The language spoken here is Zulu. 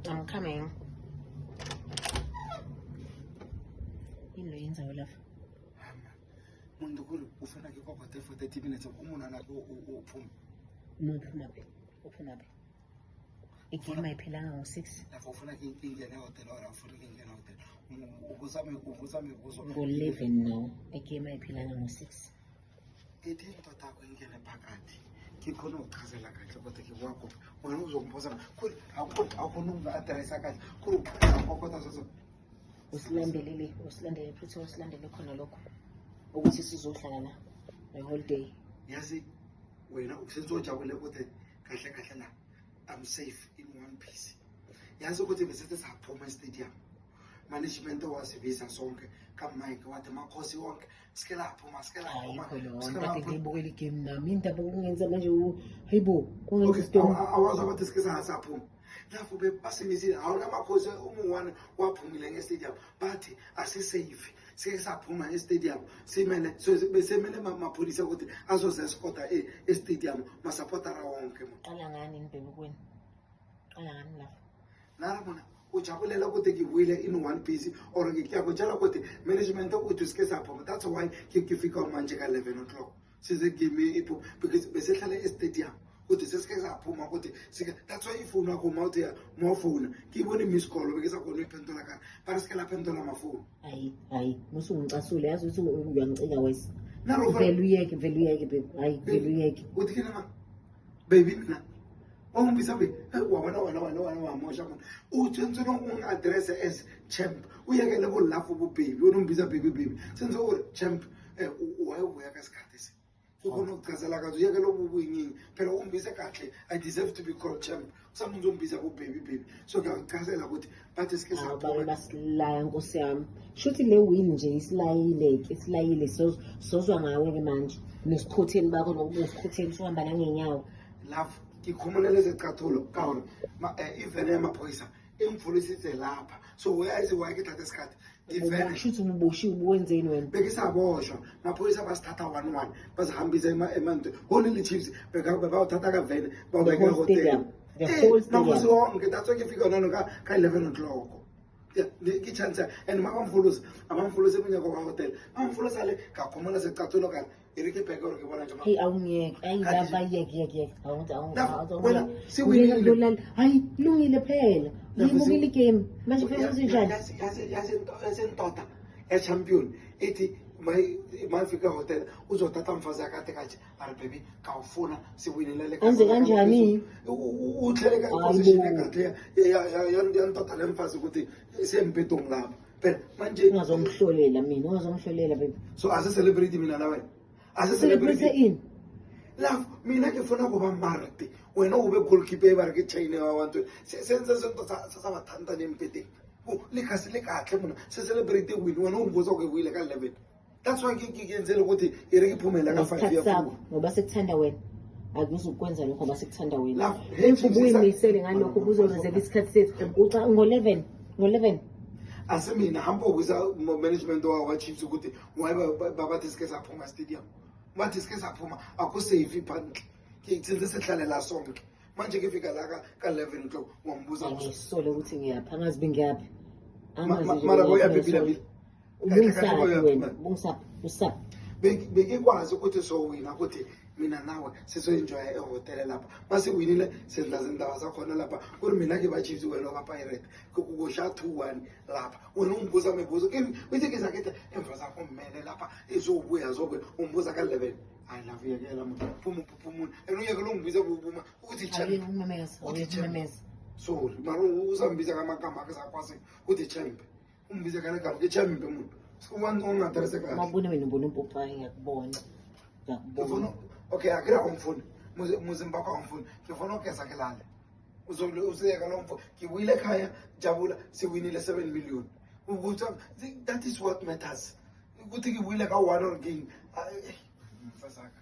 I'm coming. Into yenzayo lapha. Muntu ufuna ke kwakho for 30 minutes umuntu nake uphuma. Uphuma phi? Uphuma phi? Igame ayiphilanga ngo6. Lapho ufuna ke ingene hotel or ufuna ke ingene hotel. Ukuzame kuzo. Ngo11 now. Igame ayiphilanga ngo6. Ethi indoda yakho ingene phakathi. Ngikhona ukuchazela kahle kodwa ke wakho wena uzongiphosa khulu akho address kahle khulu akho so usilandele futhi usilandele khona lokho ukuthi sizohlala la the whole day. Yazi wena usenzojabule ukuthi kahle la I'm safe in one piece. Yazi ukuthi bese saphuma stadium management was visa sonke kaMike wathi makhosi wonke sike lapho kade ngiyibukela igame nami indaba okungenza manje hayibo kungenza istorm awazi abathi sike saphuma lapho bebasimizile awona makhosi umu1 waphumile nge-stadium bathi asisafe sike saphuma e-stadium simele besemele amapholisa ukuthi azoze-escorta e-stadium masapotara wonke qala ngani nibheke kweni qala ngani lapho nara bona ujabulela ukuthi ngibuyile in one piece or ngiyakutshela ukuthi management ukuthi sike saphuma. That's why ngifika manje ka 11 o'clock size give me because besehlala e-stadium ukuthi sesike saphuma ukuthi sike. That's why ifoni yakho mawuthi mo phone ngibona miss call beke sakona iphentola kana para sike la phentola amafoni. Hayi musungicasule yazi ukuthi uyangicika wesi nalo vele uyeke babe hayi vele uyeke uthi kina baby mina ongibisa wabona wamosha mona utshentse address as champ uyekele ko lapho bo baby unombisa baby senze uri champ uyabuya kasikhathi se ukona ukuchazela kazi uyekele ubuyinini phela umbisa kahle I deserve to be called champ usamuntu umbisa ko baby so ngiyachazela ukuthi bathi sike saphuma basilaya nkosi yami shuthi le win nje isilayile sozwa ngawe ke manje nesikhotheni bakho nokusikhotheni sohamba nangenyawo lapho ikhumulele zecathulo kaona ivene yamaphoyisa imvulisithe lapha so uyazi wayeke thatha isikhathi ivene shuthi ububoshi ubuwenzeni wena bekisaboshwa maphoyisa basithatha 1-1 bazihambisa emanti Holy Chiefs bekawuthatha kavene bawubeka hotel nakosi wonke that's why ngifika nano ka 11 o'clock ke chance and amamfulusi eminyaka kwa hotel amamfulusi ale kakhumula zecathulo kana irike bheke ke bona nje hey awungiyeke ayilapha yeke wena siwinile hayi lungile phela ngibukile igame manje kufanele sinjani yasentoda champion ethi mayifika hotel uzothatha mfazi yakade kaje ari baby kawufuna siwinile le enze kanjani uhlele ka position yakade yantoda lemfazi ukuthi sempetong lapha phela manje ungazomhlolela baby so as a celebrity mina nawe as a celebrity in love mina ngifuna kuba marti wena ube goalkeeper ba ke China wa wantu senze sento sabathanda nempeteng likhasi lekahle mina se celebrate win wena ungibuza ukuwile ka 11. That's why ngiyenzela ukuthi ire iphumela ka 5 years ngoba sekuthanda wena akuzukwenza lokho ngoba sekuthanda wena ubuyimisele ngalokho kuzozenzela isikhathi sethu uca ngo11 asemina hamba ukuza management wa Chiefs ukuthi why babathi sike saphuma stadium bathi sike saphuma akusafe phandle ngithenze sehlalela sonke manje ngifika la ka 11 o'clock ngombuza ngisole ukuthi ngiyapha angazi bengiyaphi mara boyaphi bila usap bekikwazi ukuthi so wina ukuthi mina nawe sizoenjoy ehotel lapha masiwinile senza zindaba zakhona lapha kuri mina ke ba Chiefs wena ba Pirate kukusha 2-1 lapha wena ungibuza mebuzo kimi uthi ke zakhetha emva zakho mmele lapha izobuya zokwe umbuza ka 11 I love you ke la muntu phuma enuyeke lo ngibiza kubuma uthi champ umemeza sorry mara uzambiza kamagama akazakwazi uthi champ umbiza kana ka ke champ umuntu ungaterese ka mabone wena ubona umpopa ngiyakubona okay akira umfuni muzimba kwa umfuni ngifuna ukeza kelala uzeka lo mfuni ngiwile ekhaya jabula siwinile 7 million ukuthi that is what matters ukuthi ngiwile ka 1 or game mfasaka